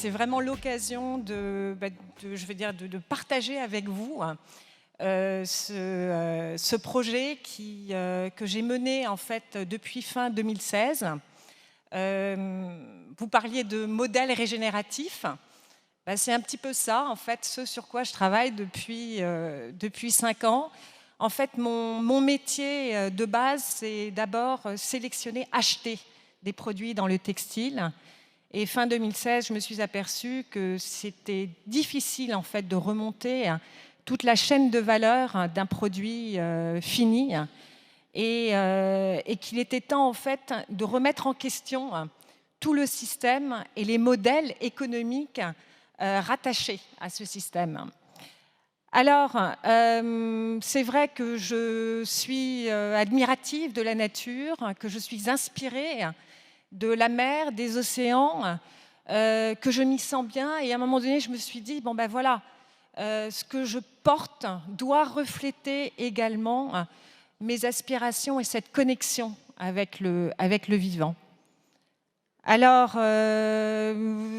c'est vraiment l'occasion de partager avec vous ce projet que j'ai mené en fait depuis fin 2016. Vous parliez de modèle régénératif. C'est un petit peu ça, en fait, ce sur quoi je travaille depuis 5 ans. En fait, mon métier de base, c'est d'abord sélectionner, acheter des produits dans le textile. Et fin 2016, je me suis aperçue que c'était difficile, en fait, de remonter toute la chaîne de valeur d'un produit fini et qu'il était temps, en fait, de remettre en question tout le système et les modèles économiques rattachés à ce système. Alors, c'est vrai que je suis admirative de la nature, que je suis inspirée de la mer, des océans, que je m'y sens bien. Et à un moment donné, je me suis dit, bon ben voilà, ce que je porte doit refléter également mes aspirations et cette connexion avec le vivant. Alors,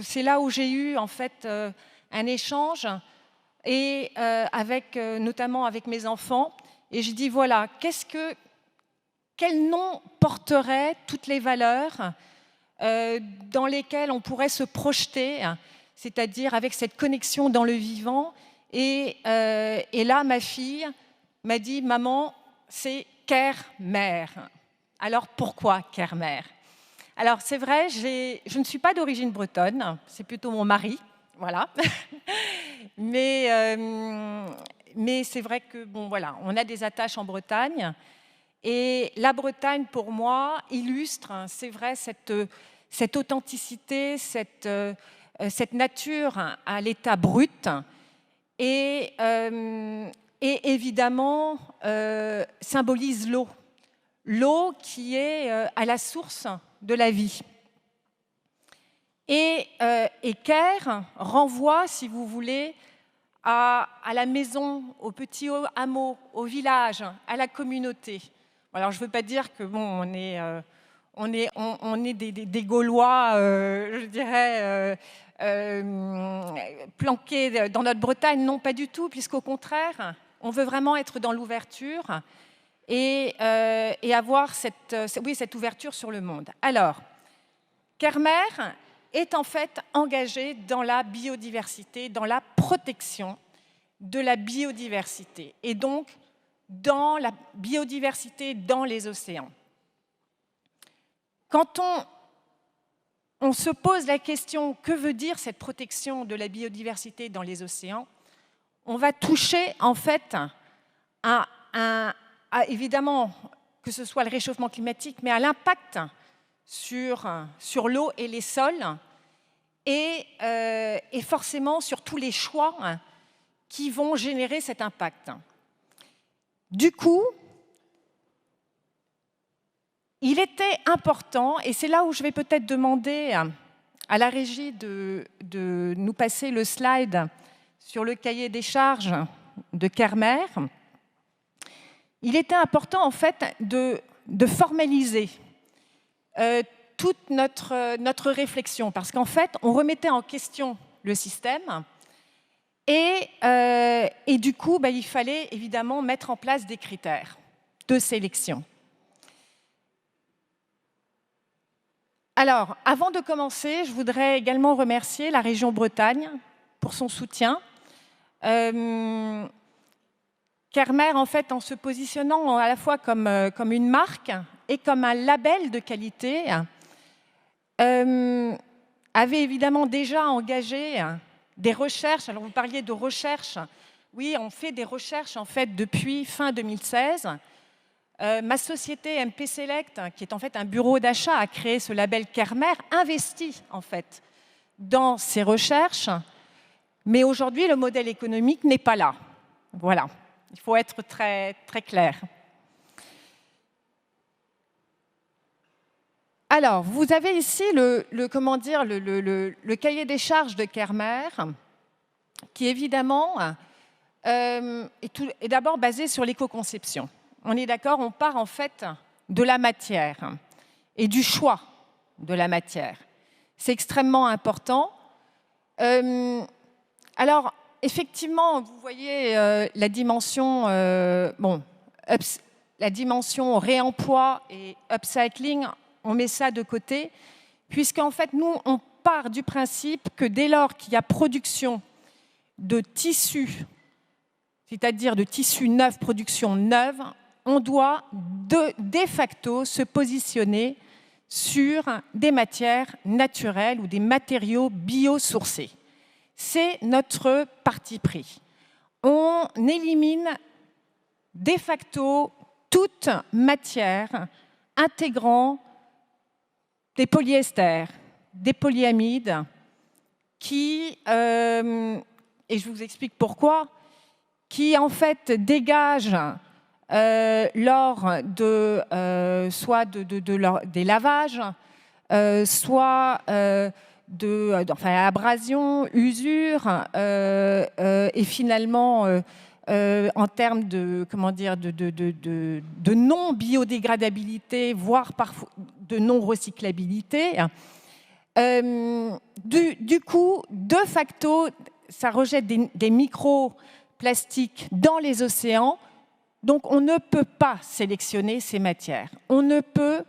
c'est là où j'ai eu en fait un échange et notamment avec mes enfants. Et je dis voilà, quel nom porterait toutes les valeurs dans lesquelles on pourrait se projeter, c'est-à-dire avec cette connexion dans le vivant. Et là, ma fille m'a dit, maman, c'est Care-Mère. Alors pourquoi Care-Mère? Alors c'est vrai, je ne suis pas d'origine bretonne, c'est plutôt mon mari, voilà. mais c'est vrai que bon voilà, on a des attaches en Bretagne. Et la Bretagne, pour moi, illustre, c'est vrai, cette authenticité, cette nature à l'état brut, et évidemment symbolise l'eau. L'eau qui est à la source de la vie. Et Care renvoie, si vous voulez, à la maison, au petit hameau, au village, à la communauté. Alors, je ne veux pas dire que bon, on est des Gaulois, je dirais, planqués dans notre Bretagne. Non, pas du tout, puisqu'au contraire, on veut vraiment être dans l'ouverture et avoir cette ouverture sur le monde. Alors, Care-Mère est en fait engagée dans la biodiversité, dans la protection de la biodiversité, et donc dans la biodiversité dans les océans. Quand on se pose la question que veut dire cette protection de la biodiversité dans les océans, on va toucher en fait à évidemment que ce soit le réchauffement climatique, mais à l'impact sur l'eau et les sols, et forcément sur tous les choix qui vont générer cet impact. Du coup, il était important, et c'est là où je vais peut-être demander à la régie de nous passer le slide sur le cahier des charges de Care-Mère. Il était important en fait de formaliser toute notre réflexion, parce qu'en fait, on remettait en question le système et du coup, il fallait évidemment mettre en place des critères de sélection. Alors, avant de commencer, je voudrais également remercier la région Bretagne pour son soutien. Care-Mère, en fait, en se positionnant à la fois comme une marque et comme un label de qualité, avait évidemment déjà engagé des recherches. Alors, vous parliez de recherche. Oui, on fait des recherches, en fait, depuis fin 2016. Ma société MP Select, qui est en fait un bureau d'achat, a créé ce label Care-Mère, investit, en fait, dans ces recherches. Mais aujourd'hui, le modèle économique n'est pas là. Voilà. Il faut être très, très clair. Alors, vous avez ici le cahier des charges de Care-Mère, qui évidemment est d'abord basé sur l'éco-conception. On est d'accord, on part en fait de la matière et du choix de la matière. C'est extrêmement important. Alors, effectivement, vous voyez la dimension, la dimension réemploi et upcycling, on met ça de côté, puisqu'en fait, nous, on part du principe que dès lors qu'il y a production de tissus, c'est-à-dire de tissus neufs, production neuve, on doit de facto se positionner sur des matières naturelles ou des matériaux biosourcés. C'est notre parti pris. On élimine de facto toute matière intégrant des polyesters, des polyamides, qui, et je vous explique pourquoi, qui en fait dégagent lors de soit des lavages, soit abrasion, usure, et finalement en termes de non biodégradabilité, voire parfois de non recyclabilité. Du coup, de facto, ça rejette des microplastiques dans les océans. Donc, on ne peut pas sélectionner ces matières. On ne peut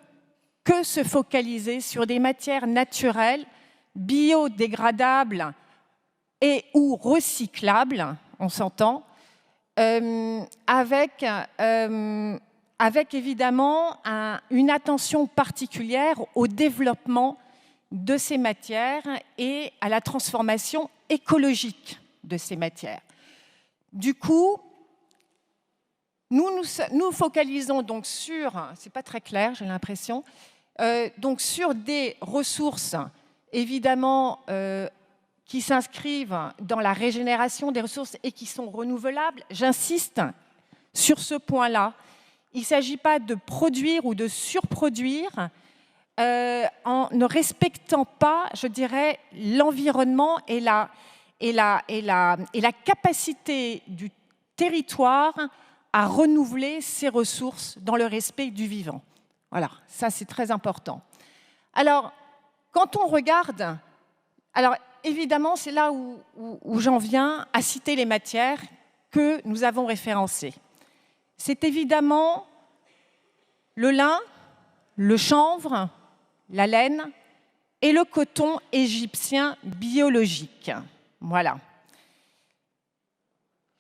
que se focaliser sur des matières naturelles, biodégradables et ou recyclables, on s'entend, avec évidemment une attention particulière au développement de ces matières et à la transformation écologique de ces matières. Du coup, nous focalisons donc sur, c'est pas très clair, j'ai l'impression, donc sur des ressources évidemment qui s'inscrivent dans la régénération des ressources et qui sont renouvelables. J'insiste sur ce point-là. Il ne s'agit pas de produire ou de surproduire en ne respectant pas, je dirais, l'environnement et la capacité du territoire à renouveler ses ressources dans le respect du vivant. Voilà, ça c'est très important. Alors, quand on regarde, alors évidemment c'est là où j'en viens à citer les matières que nous avons référencées. C'est évidemment le lin, le chanvre, la laine et le coton égyptien biologique. Voilà.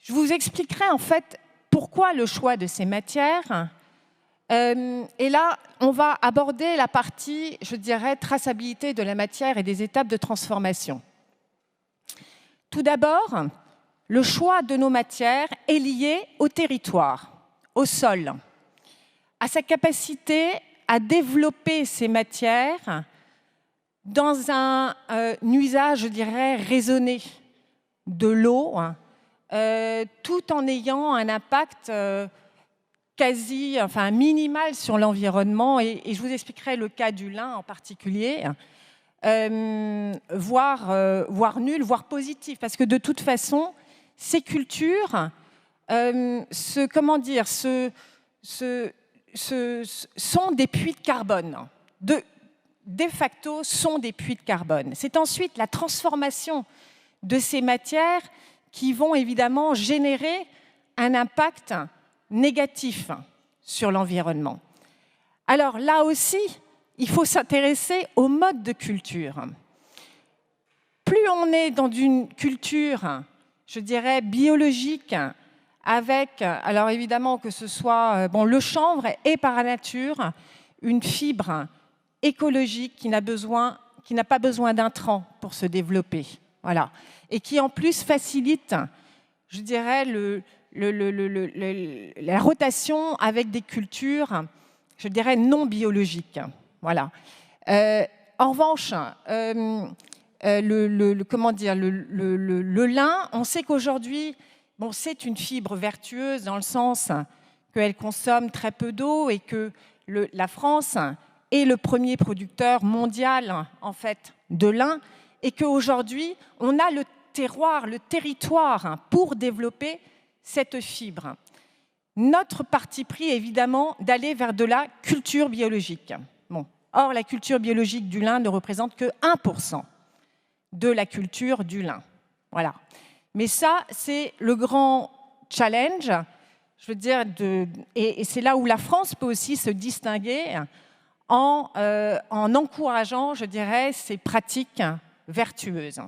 Je vous expliquerai en fait pourquoi le choix de ces matières. Et là, on va aborder la partie, je dirais, traçabilité de la matière et des étapes de transformation. Tout d'abord, le choix de nos matières est lié au territoire, au sol, à sa capacité à développer ces matières dans un usage, je dirais, raisonné de l'eau, tout en ayant un impact minimal sur l'environnement. Et je vous expliquerai le cas du lin en particulier, voire nul, voire positif. Parce que de toute façon, ces cultures sont des puits de carbone. De facto, sont des puits de carbone. C'est ensuite la transformation de ces matières qui vont évidemment générer un impact négatif sur l'environnement. Alors là aussi, il faut s'intéresser au mode de culture. Plus on est dans une culture, je dirais, biologique, avec, alors évidemment que ce soit, le chanvre est par nature une fibre écologique qui n'a pas besoin d'intrants pour se développer. Voilà. Et qui en plus facilite, je dirais, la rotation avec des cultures, je dirais, non biologiques. Voilà. En revanche, le lin, on sait qu'aujourd'hui, c'est une fibre vertueuse dans le sens qu'elle consomme très peu d'eau et que la France est le premier producteur mondial en fait de lin et qu'aujourd'hui, on a le terroir, le territoire pour développer cette fibre. Notre parti pris est évidemment d'aller vers de la culture biologique. Or, la culture biologique du lin ne représente que 1% de la culture du lin. Voilà. Mais ça, c'est le grand challenge, je veux dire, et c'est là où la France peut aussi se distinguer en encourageant, je dirais, ces pratiques vertueuses.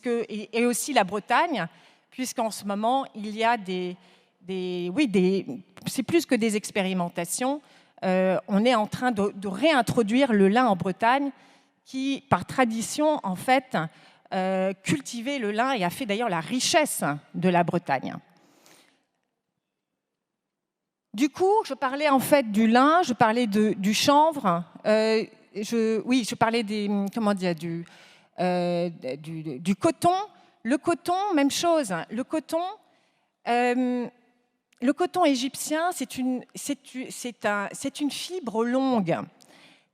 Et aussi la Bretagne, puisqu'en ce moment, il y a c'est plus que des expérimentations. On est en train de réintroduire le lin en Bretagne, qui, par tradition, en fait, cultivait le lin et a fait d'ailleurs la richesse de la Bretagne. Du coup, je parlais en fait du lin, je parlais du chanvre, je parlais du coton. Le coton, même chose. Le coton égyptien, c'est une fibre longue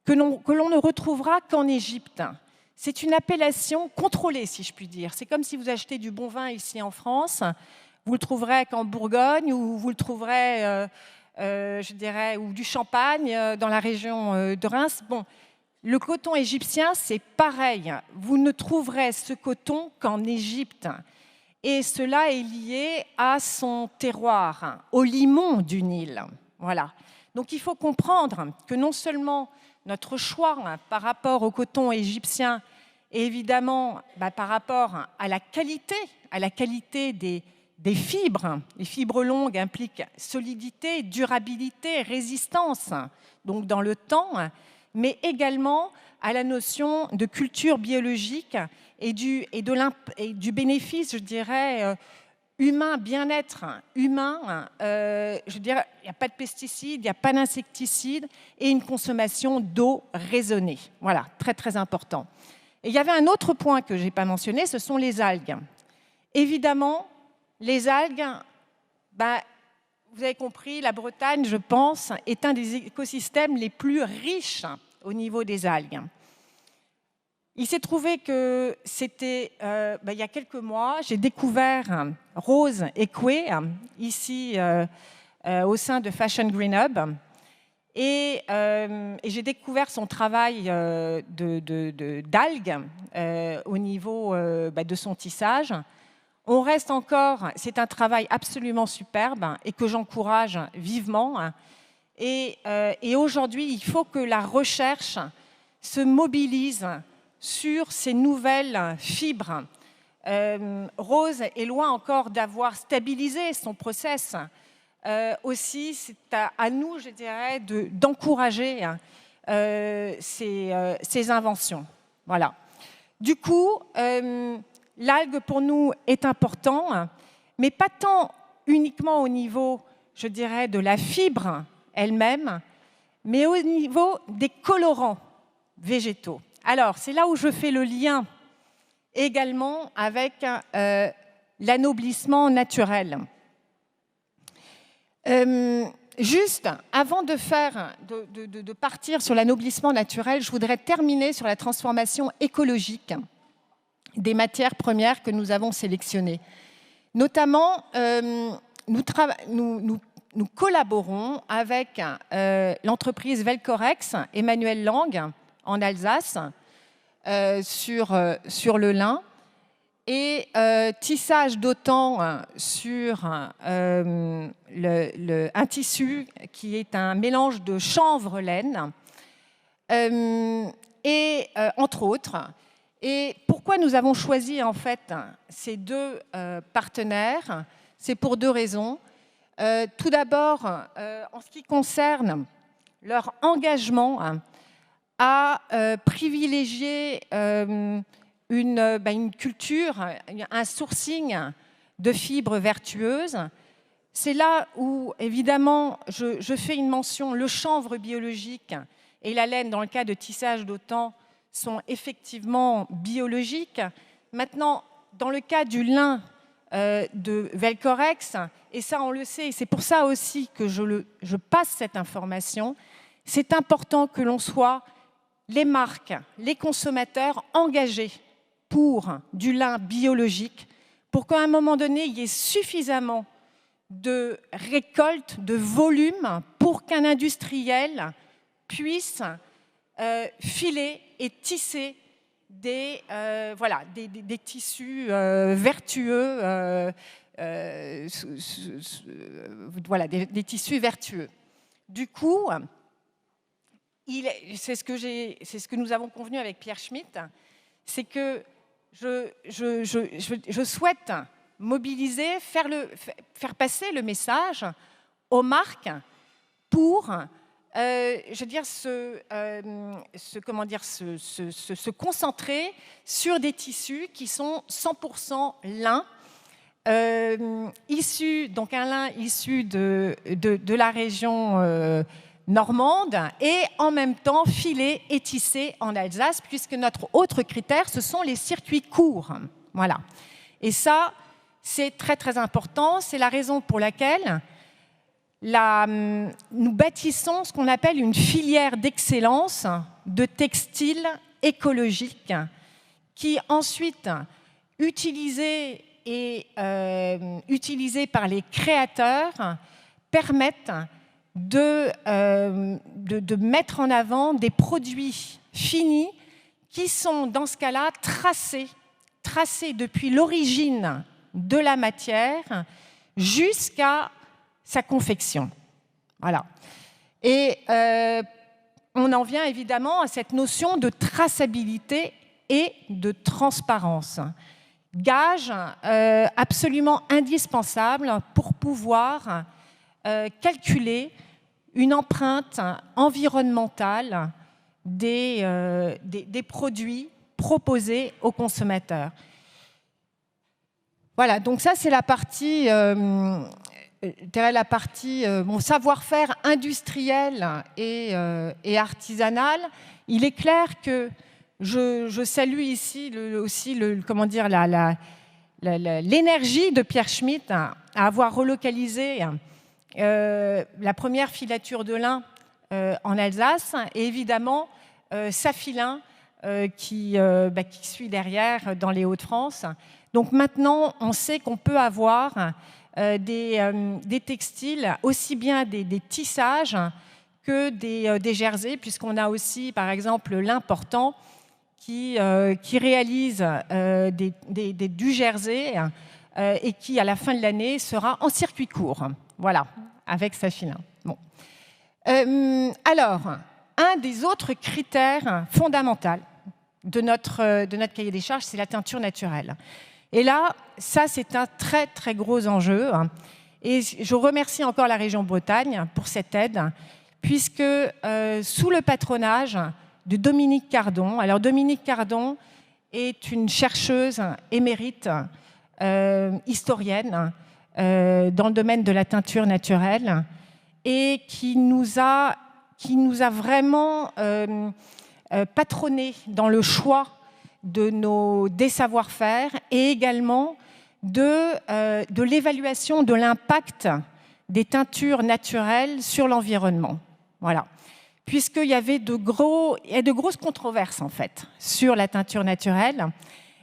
que l'on ne retrouvera qu'en Égypte. C'est une appellation contrôlée, si je puis dire. C'est comme si vous achetez du bon vin ici en France, vous le trouverez qu'en Bourgogne, ou vous le trouverez, je dirais, ou du Champagne, dans la région de Reims. Bon, le coton égyptien, c'est pareil. Vous ne trouverez ce coton qu'en Égypte. Et cela est lié à son terroir, au limon du Nil. Voilà. Donc il faut comprendre que non seulement notre choix par rapport au coton égyptien est évidemment par rapport à la qualité des fibres. Les fibres longues impliquent solidité, durabilité, résistance, donc dans le temps, mais également à la notion de culture biologique et du bénéfice, je dirais, humain, bien-être humain. Je dirais, il n'y a pas de pesticides, il n'y a pas d'insecticides et une consommation d'eau raisonnée. Voilà, très très important. Et il y avait un autre point que je n'ai pas mentionné, ce sont les algues. Évidemment, les algues, vous avez compris, la Bretagne, je pense, est un des écosystèmes les plus riches au niveau des algues. Il s'est trouvé que c'était, il y a quelques mois, j'ai découvert Rose Ekwe, ici au sein de Fashion Green Hub, et j'ai découvert son travail d'algues au niveau de son tissage. On reste encore, c'est un travail absolument superbe et que j'encourage vivement. Et aujourd'hui, il faut que la recherche se mobilise sur ces nouvelles fibres. Rose est loin encore d'avoir stabilisé son process. Aussi, c'est à nous, je dirais, d'encourager ces inventions. Voilà. Du coup, l'algue pour nous est important, mais pas tant uniquement au niveau, je dirais, de la fibre elle-même, mais au niveau des colorants végétaux. Alors, c'est là où je fais le lien également avec l'anoblissement naturel. Juste, avant de partir sur l'anoblissement naturel, je voudrais terminer sur la transformation écologique des matières premières que nous avons sélectionnées. Notamment, nous collaborons avec l'entreprise Velcorex, Emmanuel Lang, en Alsace, sur le lin, et tissage d'autant sur un tissu qui est un mélange de chanvre-laine, entre autres. Et pourquoi nous avons choisi en fait ces deux partenaires? C'est pour deux raisons. Tout d'abord, en ce qui concerne leur engagement à privilégier une culture, un sourcing de fibres vertueuses. C'est là où, évidemment, je fais une mention, le chanvre biologique et la laine, dans le cas de tissage d'autant, sont effectivement biologiques. Maintenant, dans le cas du lin de Velcorex, et ça on le sait, et c'est pour ça aussi que je passe cette information, c'est important que l'on soit, les marques, les consommateurs engagés pour du lin biologique, pour qu'à un moment donné, il y ait suffisamment de récolte, de volume, pour qu'un industriel puisse filer et tisser des tissus vertueux, des tissus vertueux. Du coup, c'est ce que nous avons convenu avec Pierre Schmitt, c'est que je souhaite mobiliser, faire passer le message aux marques pour se concentrer sur des tissus qui sont 100% lin, donc un lin issu de la région normande et en même temps filé et tissé en Alsace, puisque notre autre critère, ce sont les circuits courts. Voilà. Et ça, c'est très très important. C'est la raison pour laquelle nous bâtissons ce qu'on appelle une filière d'excellence de textile écologique qui ensuite, utilisée par les créateurs, permettent de mettre en avant des produits finis qui sont dans ce cas-là tracés depuis l'origine de la matière jusqu'à sa confection. Voilà. Et on en vient évidemment à cette notion de traçabilité et de transparence. Gage absolument indispensable pour pouvoir calculer une empreinte environnementale des produits proposés aux consommateurs. Voilà, donc ça c'est la partie mon savoir-faire industriel et artisanal. Il est clair que je salue ici l'énergie de Pierre Schmitt à avoir relocalisé la première filature de lin en Alsace et évidemment Safilin qui suit derrière dans les Hauts-de-France. Donc maintenant, on sait qu'on peut avoir des textiles, aussi bien des tissages que des jerseys, puisqu'on a aussi, par exemple, l'important qui réalise du jersey et qui, à la fin de l'année, sera en circuit court. Voilà, avec Safilin. Bon. Alors, un des autres critères fondamentaux de notre cahier des charges, c'est la teinture naturelle. Et là, ça, c'est un très, très gros enjeu. Et je remercie encore la région Bretagne pour cette aide, puisque sous le patronage de Dominique Cardon, alors Dominique Cardon est une chercheuse émérite, historienne, dans le domaine de la teinture naturelle, et qui nous a vraiment patronnés dans le choix des savoir-faire et également de l'évaluation de l'impact des teintures naturelles sur l'environnement. Voilà. Puisqu'il y avait de grosses controverses en fait sur la teinture naturelle.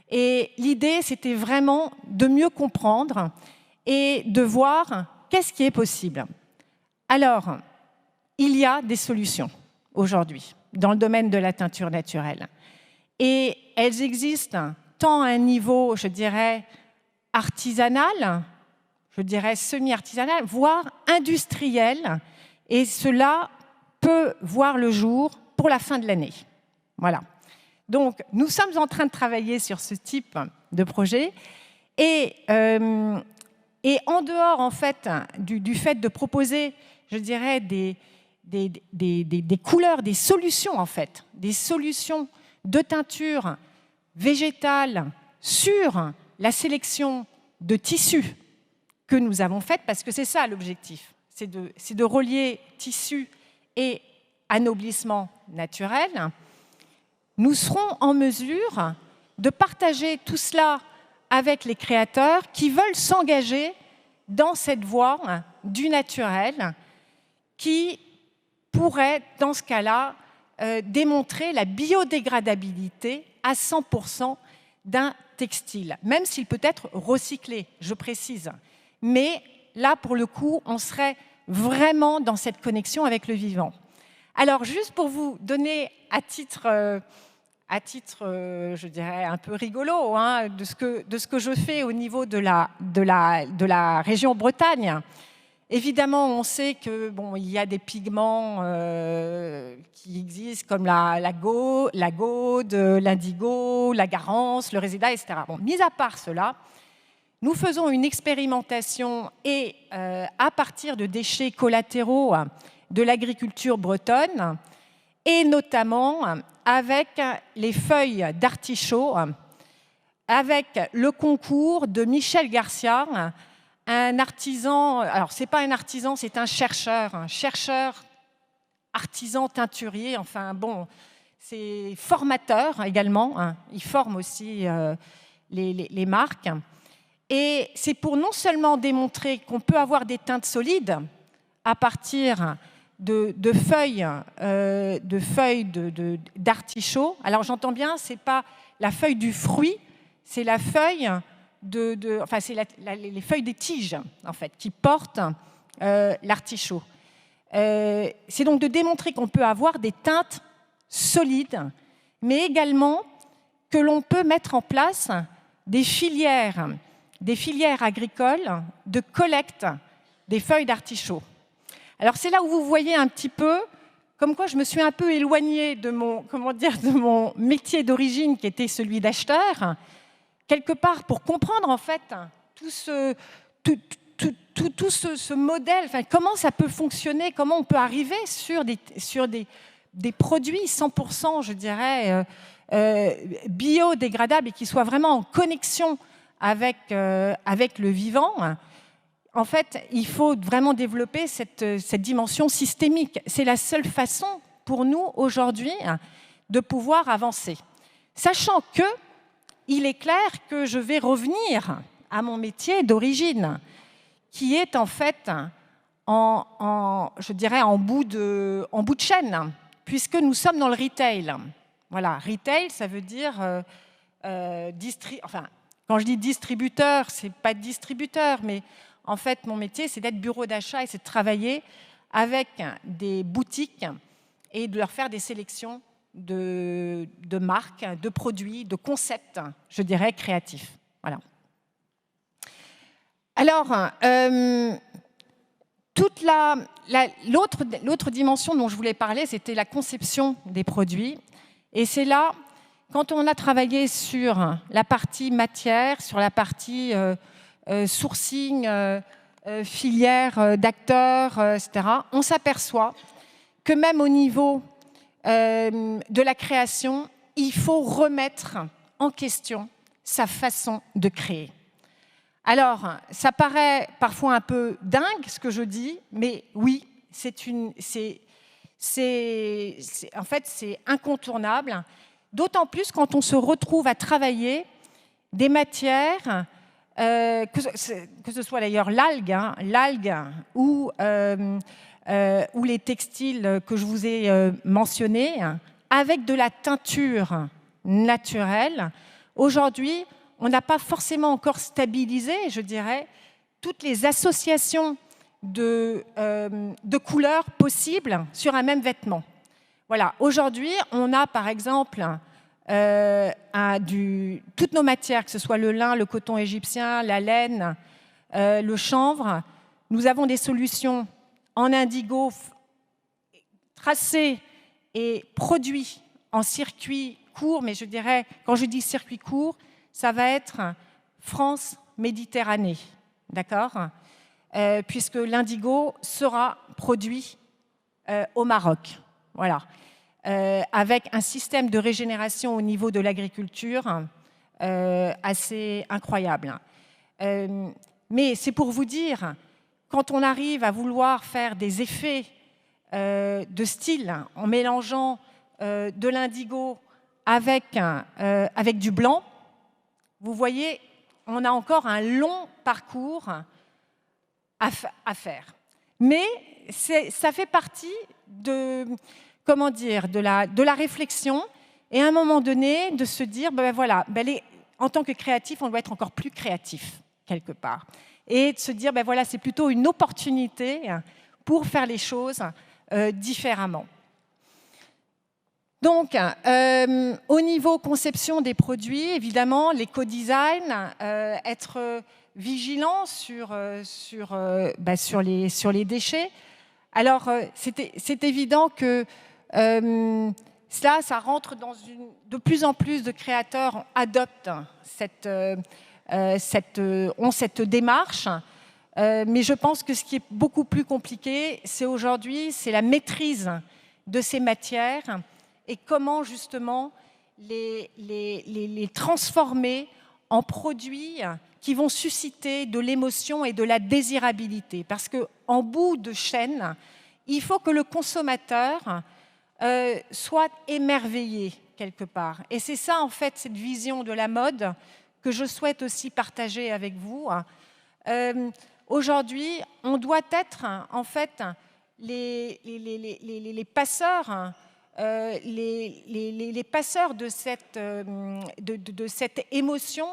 Et l'idée, c'était vraiment de mieux comprendre et de voir qu'est-ce qui est possible. Alors, il y a des solutions aujourd'hui dans le domaine de la teinture naturelle. Et elles existent tant à un niveau, je dirais, artisanal, je dirais semi-artisanal, voire industriel. Et cela peut voir le jour pour la fin de l'année. Voilà. Donc, nous sommes en train de travailler sur ce type de projet. Et en dehors, en fait, du fait de proposer, je dirais, des couleurs, des solutions, en fait, des solutions de teinture végétale sur la sélection de tissus que nous avons faite, parce que c'est ça l'objectif, c'est de relier tissu et anoblissement naturel. Nous serons en mesure de partager tout cela avec les créateurs qui veulent s'engager dans cette voie du naturel qui pourrait, dans ce cas-là, démontrer la biodégradabilité à 100% d'un textile, même s'il peut être recyclé, je précise. Mais là, pour le coup, on serait vraiment dans cette connexion avec le vivant. Alors, juste pour vous donner à titre à titre, je dirais, un peu rigolo, hein, de ce que je fais au niveau de la région Bretagne. Évidemment, on sait que bon, il y a des pigments qui existent comme la gaude, l'indigo, la garance, le réséda, etc. Bon, mis à part cela, nous faisons une expérimentation et à partir de déchets collatéraux de l'agriculture bretonne et notamment avec les feuilles d'artichaut, avec le concours de Michel Garcia, un artisan, alors c'est pas un artisan, c'est un chercheur artisan teinturier, enfin bon, c'est formateur également, hein, il forme aussi les marques. Et c'est pour non seulement démontrer qu'on peut avoir des teintes solides à partir de feuilles d'artichaut. Alors j'entends bien, c'est pas la feuille du fruit, c'est la feuille enfin c'est les feuilles des tiges en fait qui portent l'artichaut. C'est donc de démontrer qu'on peut avoir des teintes solides, mais également que l'on peut mettre en place des filières agricoles de collecte des feuilles d'artichaut. Alors c'est là où vous voyez un petit peu comme quoi je me suis un peu éloignée de mon métier d'origine qui était celui d'acheteur, quelque part pour comprendre en fait tout ce modèle, enfin, comment ça peut fonctionner, comment on peut arriver sur des produits 100%, je dirais, biodégradables et qui soient vraiment en connexion avec le vivant. En fait, il faut vraiment développer cette dimension systémique. C'est la seule façon pour nous aujourd'hui de pouvoir avancer. Sachant que il est clair que je vais revenir à mon métier d'origine, qui est en fait je dirais en bout de chaîne, puisque nous sommes dans le retail. Voilà, retail, ça veut dire enfin, quand je dis distributeur, c'est pas distributeur, mais en fait, mon métier, c'est d'être bureau d'achat et c'est de travailler avec des boutiques et de leur faire des sélections de marques, de produits, de concepts, je dirais, créatifs. Voilà. Alors, l'autre dimension dont je voulais parler, c'était la conception des produits. Et c'est là, quand on a travaillé sur la partie matière, sur la partie sourcing, filière d'acteurs, etc., on s'aperçoit que même au niveau de la création, il faut remettre en question sa façon de créer. Alors, ça paraît parfois un peu dingue ce que je dis, mais oui, en fait, c'est incontournable, d'autant plus quand on se retrouve à travailler des matières, que ce soit d'ailleurs l'algue ou les textiles que je vous ai mentionnés, avec de la teinture naturelle. Aujourd'hui, on n'a pas forcément encore stabilisé, je dirais, toutes les associations de couleurs possibles sur un même vêtement. Voilà. Aujourd'hui, on a par exemple toutes nos matières, que ce soit le lin, le coton égyptien, la laine, le chanvre. Nous avons des solutions en indigo tracées et produits en circuit court, mais je dirais, quand je dis circuit court, ça va être France-Méditerranée, d'accord, puisque l'indigo sera produit au Maroc, voilà, avec un système de régénération au niveau de l'agriculture assez incroyable. Mais c'est pour vous dire, quand on arrive à vouloir faire des effets de style en mélangeant de l'indigo avec du blanc, vous voyez, on a encore un long parcours à faire. Mais ça fait partie de la réflexion et à un moment donné, de se dire, voilà, en tant que créatif, on doit être encore plus créatif, quelque part. Et de se dire, voilà, c'est plutôt une opportunité pour faire les choses différemment. Donc, au niveau conception des produits, évidemment, l'éco-design, être vigilant sur les déchets. Alors, c'est évident que ça rentre dans de plus en plus de créateurs adoptent ont cette démarche. Mais je pense que ce qui est beaucoup plus compliqué, c'est aujourd'hui, c'est la maîtrise de ces matières et comment justement les transformer en produits qui vont susciter de l'émotion et de la désirabilité. Parce qu'en bout de chaîne, il faut que le consommateur soit émerveillé quelque part. Et c'est ça, en fait, cette vision de la mode que je souhaite aussi partager avec vous. Aujourd'hui, on doit être, en fait, les passeurs, les passeurs de cette émotion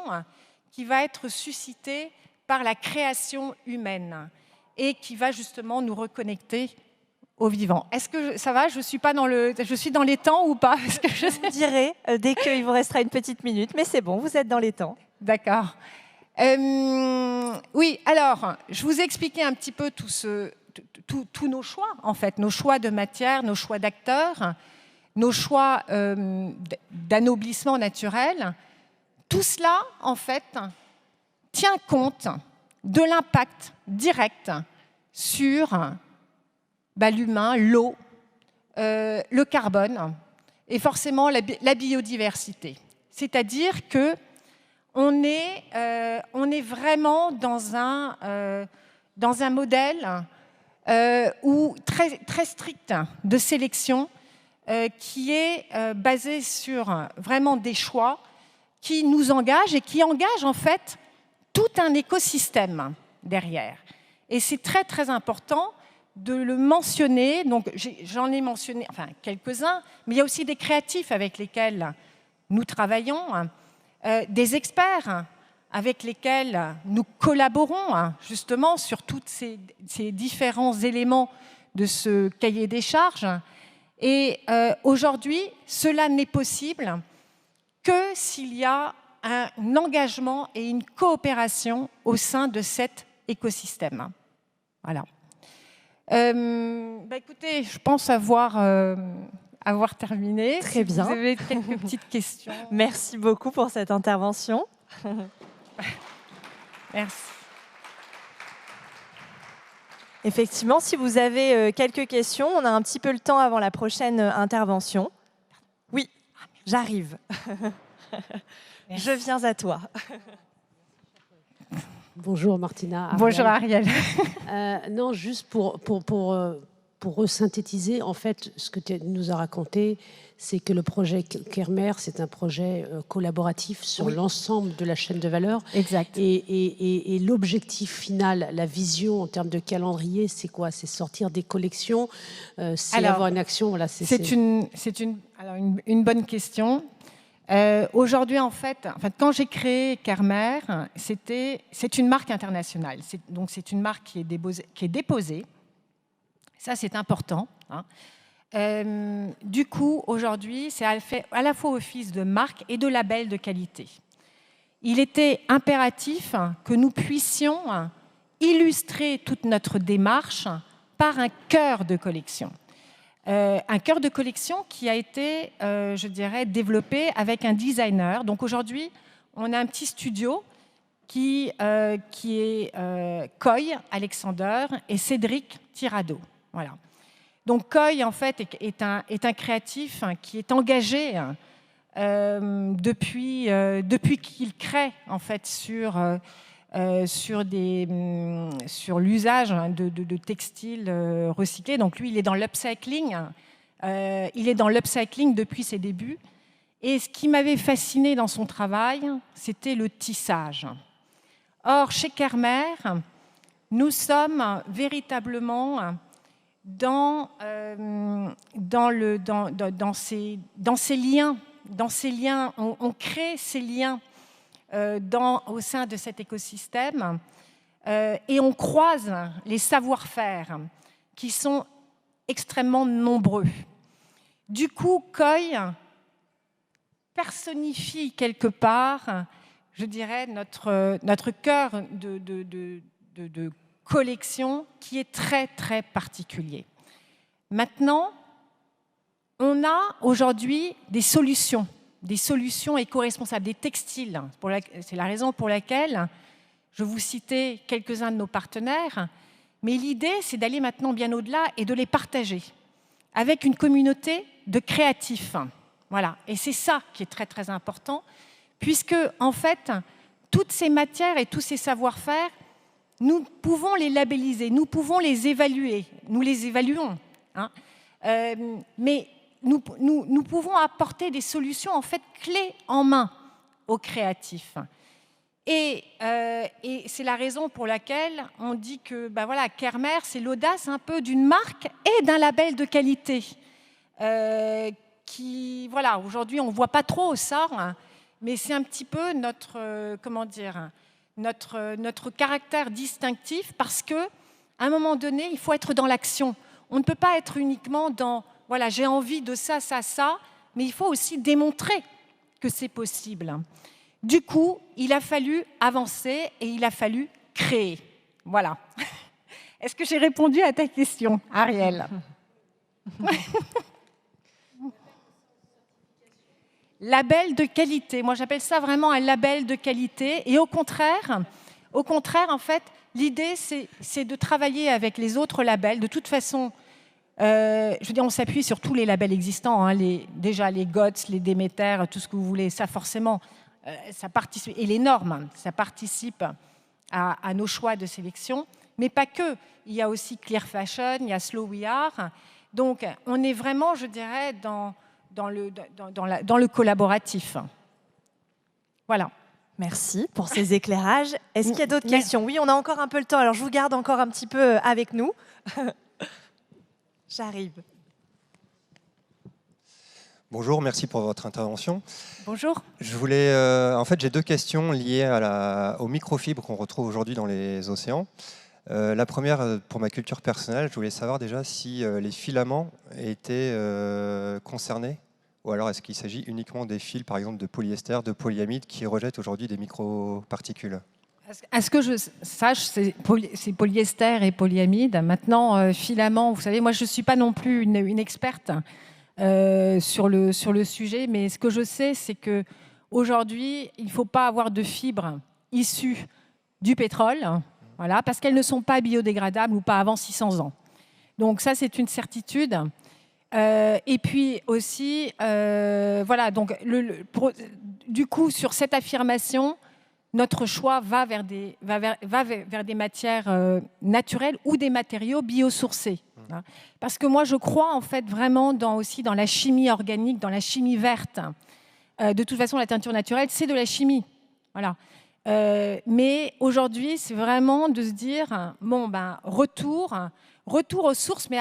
qui va être suscitée par la création humaine et qui va justement nous reconnecter au vivant. Est-ce que ça va? Je suis dans les temps ou pas? Parce que je vous dirai dès qu'il vous restera une petite minute, mais c'est bon, vous êtes dans les temps. D'accord. Oui, alors, je vous ai expliqué un petit peu tous nos choix, en fait, nos choix de matière, nos choix d'acteurs, nos choix d'anoblissement naturel. Tout cela, en fait, tient compte de l'impact direct sur l'humain, l'eau, le carbone et forcément la biodiversité. C'est-à-dire que on est vraiment dans un modèle très, très strict de sélection qui est basé sur vraiment des choix qui nous engagent et qui engagent en fait tout un écosystème derrière. Et c'est très, très important de le mentionner. Donc, j'en ai mentionné quelques-uns, mais il y a aussi des créatifs avec lesquels nous travaillons, des experts avec lesquels nous collaborons justement sur tous ces différents éléments de ce cahier des charges. Et aujourd'hui, cela n'est possible que s'il y a un engagement et une coopération au sein de cet écosystème. Voilà. Écoutez, je pense avoir terminé. Très bien. Vous avez quelques petites questions. Merci beaucoup pour cette intervention. Merci. Effectivement, si vous avez quelques questions, on a un petit peu le temps avant la prochaine intervention. Oui, j'arrive. Je viens à toi. Bonjour Martina. Ariel. Bonjour Ariel. Non, juste pour resynthétiser, en fait, ce que tu nous as raconté, c'est que le projet Kermer, c'est un projet collaboratif sur l'ensemble de la chaîne de valeur. Exact. Et l'objectif final, la vision en termes de calendrier, c'est quoi? C'est sortir des collections, c'est avoir une action. Voilà, c'est une bonne question. Aujourd'hui, en fait, quand j'ai créé Kermer, c'est une marque internationale. Donc, c'est une marque qui est déposée. Ça, c'est important. Du coup, aujourd'hui, c'est fait à la fois office de marque et de label de qualité. Il était impératif que nous puissions illustrer toute notre démarche par un cœur de collection. Un cœur de collection qui a été, je dirais, développé avec un designer. Donc aujourd'hui, on a un petit studio qui est Coy Alexander et Cédric Tirado. Voilà. Donc Coy, en fait, est un créatif qui est engagé depuis qu'il crée, en fait, sur l'usage de textiles recyclés. Donc lui, il est dans l'upcycling. Depuis ses débuts. Et ce qui m'avait fasciné dans son travail, c'était le tissage. Or, chez Kermer, nous sommes véritablement dans ces liens. On crée ces liens au sein de cet écosystème et on croise les savoir-faire qui sont extrêmement nombreux. Du coup, Koi personnifie quelque part, je dirais, notre cœur de collection qui est très, très particulier. Maintenant, on a aujourd'hui des solutions éco-responsables, des textiles. C'est la raison pour laquelle je vous citais quelques-uns de nos partenaires, mais l'idée, c'est d'aller maintenant bien au-delà et de les partager avec une communauté de créatifs. Voilà. Et c'est ça qui est très, très important, puisque, en fait, toutes ces matières et tous ces savoir-faire, nous pouvons les labelliser, nous pouvons les évaluer, nous les évaluons. Hein. Mais nous pouvons apporter des solutions, en fait, clés en main aux créatifs. Et c'est la raison pour laquelle on dit que voilà, Kermer, c'est l'audace un peu d'une marque et d'un label de qualité. Qui, voilà, aujourd'hui, on ne voit pas trop ça, hein, mais c'est un petit peu notre, comment dire, notre caractère distinctif, parce qu'à un moment donné, il faut être dans l'action. On ne peut pas être uniquement dans, voilà, j'ai envie de ça, ça, ça, mais il faut aussi démontrer que c'est possible. Du coup, il a fallu avancer et il a fallu créer. Voilà. Est-ce que j'ai répondu à ta question, Ariel? Label de qualité. Moi, j'appelle ça vraiment un label de qualité. Et au contraire, en fait, l'idée, c'est de travailler avec les autres labels. De toute façon, je veux dire, on s'appuie sur tous les labels existants. Hein, déjà, les GOTS, les Déméter, tout ce que vous voulez. Ça, forcément, ça participe. Et les normes, ça participe à nos choix de sélection. Mais pas que. Il y a aussi Clear Fashion, il y a Slow We Are. Donc, on est vraiment, je dirais, dans le collaboratif. Voilà. Merci pour ces éclairages. Est-ce qu'il y a d'autres questions? Oui, on a encore un peu le temps, alors je vous garde encore un petit peu avec nous. J'arrive. Bonjour, merci pour votre intervention. Bonjour. Je voulais, en fait, j'ai deux questions liées aux microfibres qu'on retrouve aujourd'hui dans les océans. La première, pour ma culture personnelle, je voulais savoir déjà si les filaments étaient concernés, ou alors est-ce qu'il s'agit uniquement des fils, par exemple, de polyester, de polyamide, qui rejettent aujourd'hui des microparticules? À ce que je sache, c'est polyester et polyamide. Maintenant, filaments, vous savez, moi, je ne suis pas non plus une experte sur le sujet, mais ce que je sais, c'est qu'aujourd'hui, il ne faut pas avoir de fibres issues du pétrole, voilà, parce qu'elles ne sont pas biodégradables ou pas avant 600 ans. Donc ça, c'est une certitude. Et puis aussi, voilà, donc du coup, sur cette affirmation, notre choix va vers des matières naturelles ou des matériaux biosourcés. Hein. Parce que moi, je crois en fait vraiment aussi dans la chimie organique, dans la chimie verte. De toute façon, la teinture naturelle, c'est de la chimie. Voilà. Mais aujourd'hui, c'est vraiment de se dire, bon, retour aux sources, mais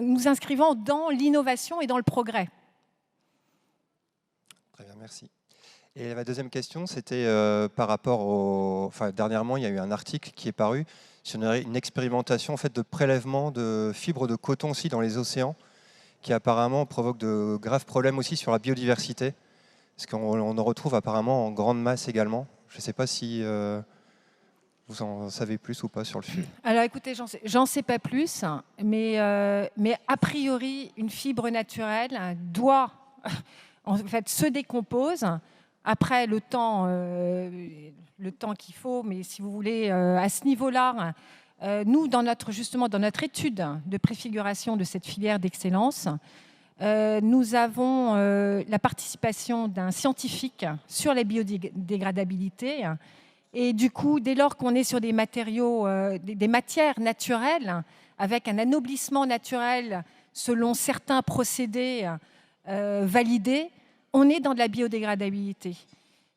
nous inscrivant dans l'innovation et dans le progrès. Très bien, merci. Et ma deuxième question, c'était par rapport dernièrement, il y a eu un article qui est paru sur une expérimentation en fait, de prélèvement de fibres de coton aussi dans les océans, qui apparemment provoque de graves problèmes aussi sur la biodiversité, parce qu'on en retrouve apparemment en grande masse également. Je ne sais pas si vous en savez plus ou pas sur le sujet. Alors écoutez, j'en sais pas plus, mais a priori, une fibre naturelle doit en fait se décompose. Après le temps qu'il faut, mais si vous voulez, à ce niveau-là, nous, dans notre étude de préfiguration de cette filière d'excellence, nous avons la participation d'un scientifique sur la biodégradabilité. Et du coup, dès lors qu'on est sur des matériaux, des matières naturelles, avec un anoblissement naturel selon certains procédés validés, on est dans de la biodégradabilité.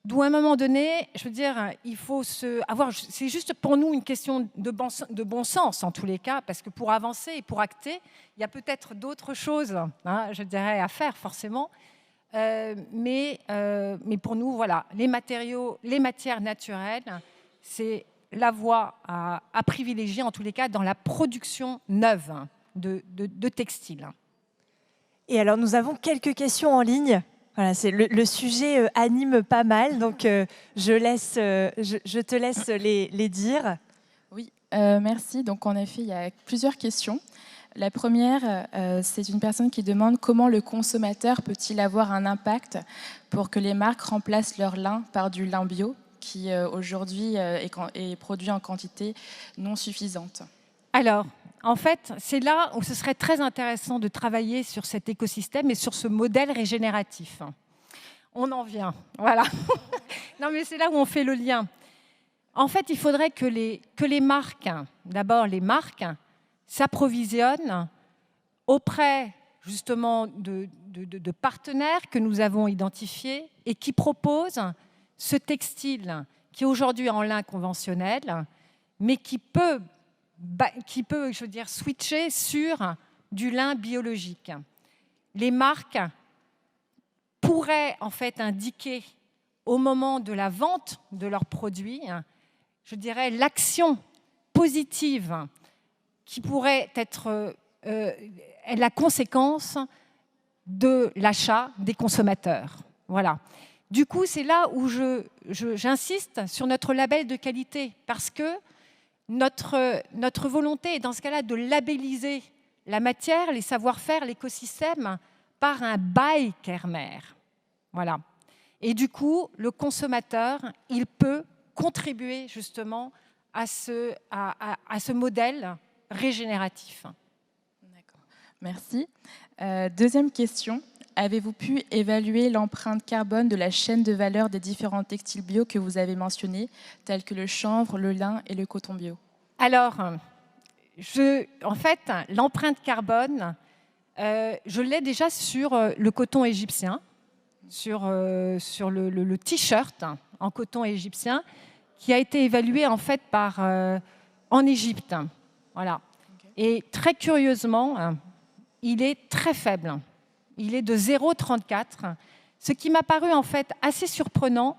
D'où à un moment donné, je veux dire, il faut c'est juste pour nous une question de bon sens en tous les cas, parce que pour avancer et pour acter, il y a peut-être d'autres choses, hein, je dirais, à faire forcément. Mais pour nous, voilà, les matières naturelles, c'est la voie à privilégier en tous les cas dans la production neuve de textiles. Et alors, nous avons quelques questions en ligne. Voilà, le sujet anime pas mal, donc je te laisse les dire. Oui, merci. Donc, en effet, il y a plusieurs questions. La première, c'est une personne qui demande comment le consommateur peut-il avoir un impact pour que les marques remplacent leur lin par du lin bio, qui aujourd'hui est produit en quantité non suffisante. Alors, en fait, c'est là où ce serait très intéressant de travailler sur cet écosystème et sur ce modèle régénératif. On en vient, voilà. Non, mais c'est là où on fait le lien. En fait, il faudrait que les marques, d'abord les marques, s'approvisionnent auprès justement de partenaires que nous avons identifiés et qui proposent ce textile qui est aujourd'hui en lin conventionnel, mais qui peut, je veux dire, switcher sur du lin biologique. Les marques pourraient en fait indiquer au moment de la vente de leurs produits, je dirais, l'action positive qui pourrait être la conséquence de l'achat des consommateurs. Voilà. Du coup, c'est là où j'insiste sur notre label de qualité, parce que notre volonté est dans ce cas-là de labelliser la matière, les savoir-faire, l'écosystème par un bail Kermer. Voilà. Et du coup, le consommateur, il peut contribuer justement à ce modèle régénératif. D'accord, merci. Deuxième question. Avez-vous pu évaluer l'empreinte carbone de la chaîne de valeur des différents textiles bio que vous avez mentionnés, tels que le chanvre, le lin et le coton bio? Alors, en fait, l'empreinte carbone, je l'ai déjà sur le coton égyptien, sur le t-shirt en coton égyptien, qui a été évalué en fait en Égypte. Voilà. Okay. Et très curieusement, il est très faible. Il est de 0,34, ce qui m'a paru en fait assez surprenant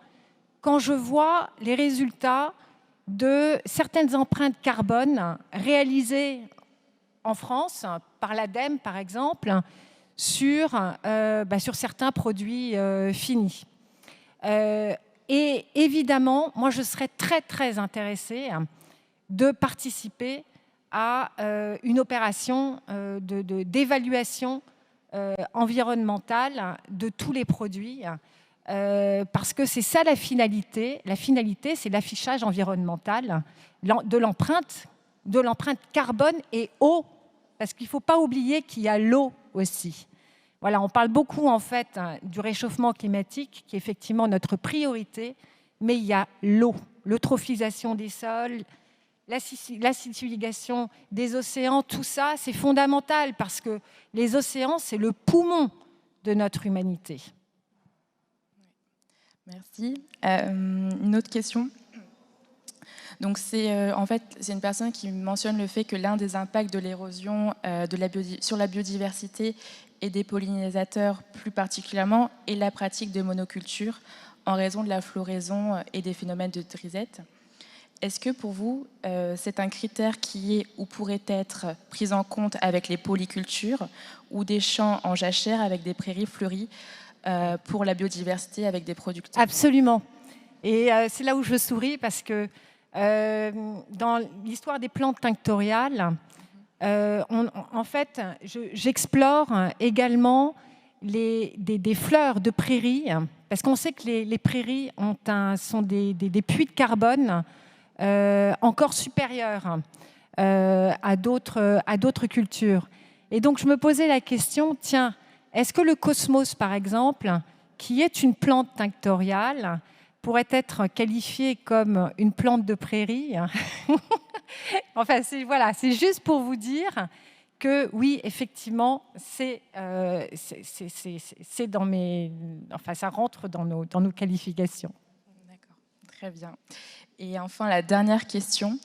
quand je vois les résultats de certaines empreintes carbone réalisées en France par l'ADEME, par exemple, sur certains produits finis. Et évidemment, moi, je serais très, très intéressée de participer à une opération d'évaluation environnementale de tous les produits, parce que c'est ça la finalité. La finalité, c'est l'affichage environnemental de l'empreinte carbone et eau, parce qu'il ne faut pas oublier qu'il y a l'eau aussi. Voilà, on parle beaucoup en fait du réchauffement climatique, qui est effectivement notre priorité, mais il y a l'eau, l'eutrophisation des sols, l'acidification des océans, tout ça, c'est fondamental parce que les océans, c'est le poumon de notre humanité. Merci. Une autre question. Donc c'est une personne qui mentionne le fait que l'un des impacts de l'érosion sur la biodiversité et des pollinisateurs plus particulièrement est la pratique de monoculture en raison de la floraison et des phénomènes de grisette. Est-ce que pour vous, c'est un critère qui est ou pourrait être pris en compte avec les polycultures ou des champs en jachère avec des prairies fleuries pour la biodiversité avec des producteurs? Absolument. Et c'est là où je souris parce que dans l'histoire des plantes tinctoriales, en fait, j'explore également des fleurs de prairies, parce qu'on sait que les prairies sont des puits de carbone encore supérieurs à d'autres cultures. Et donc, je me posais la question, tiens, est-ce que le cosmos, par exemple, qui est une plante tinctoriale, pourrait être qualifiée comme une plante de prairie? Enfin, c'est juste pour vous dire que oui, effectivement, ça rentre dans nos qualifications. D'accord, très bien. Et enfin, la dernière question.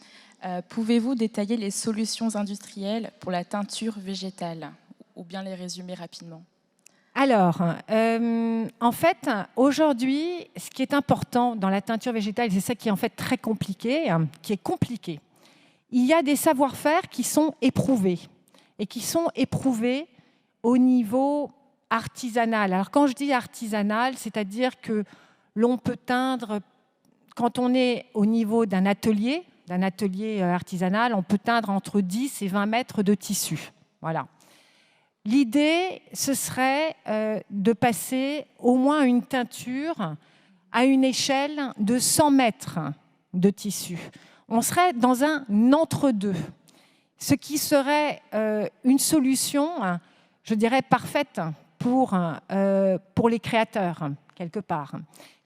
Pouvez-vous détailler les solutions industrielles pour la teinture végétale ou bien les résumer rapidement? Alors, en fait, aujourd'hui, ce qui est important dans la teinture végétale, c'est ça qui est en fait très compliqué, il y a des savoir-faire qui sont éprouvés et qui sont éprouvés au niveau artisanal. Alors quand je dis artisanal, c'est-à-dire que l'on peut teindre, quand on est au niveau d'un atelier artisanal, on peut teindre entre 10 et 20 mètres de tissu. Voilà. L'idée, ce serait de passer au moins une teinture à une échelle de 100 mètres de tissu. On serait dans un entre-deux, ce qui serait une solution, je dirais, parfaite pour les créateurs, quelque part.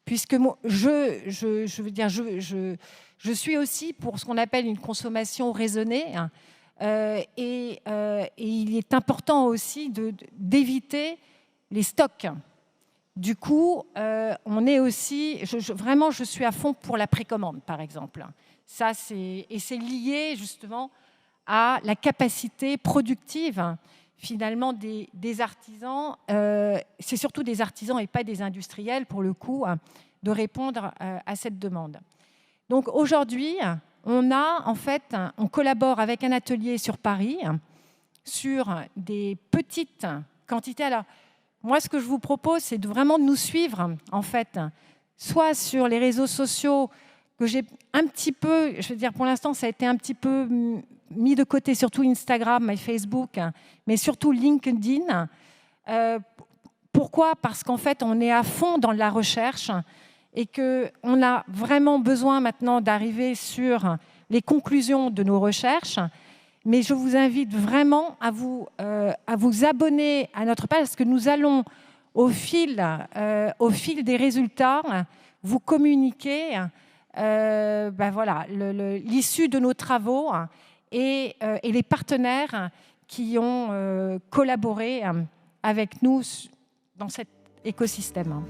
Puisque moi, je veux dire, je suis aussi pour ce qu'on appelle une consommation raisonnée, et il est important aussi d'éviter les stocks. Du coup, on est aussi, vraiment, je suis à fond pour la précommande, par exemple. Ça, et c'est lié justement à la capacité productive, finalement, des artisans. C'est surtout des artisans et pas des industriels, pour le coup, de répondre à cette demande. Donc aujourd'hui, on collabore avec un atelier sur Paris sur des petites quantités. Alors, moi, ce que je vous propose, c'est vraiment de nous suivre, en fait, soit sur les réseaux sociaux que j'ai un petit peu, je veux dire, pour l'instant, ça a été un petit peu mis de côté, surtout Instagram et Facebook, mais surtout LinkedIn. Pourquoi ? Parce qu'en fait, on est à fond dans la recherche et qu'on a vraiment besoin maintenant d'arriver sur les conclusions de nos recherches. Mais je vous invite vraiment à vous abonner à notre page, parce que nous allons, au fil des résultats, vous communiquer voilà, l'issue de nos travaux et les partenaires qui ont collaboré avec nous dans cet écosystème.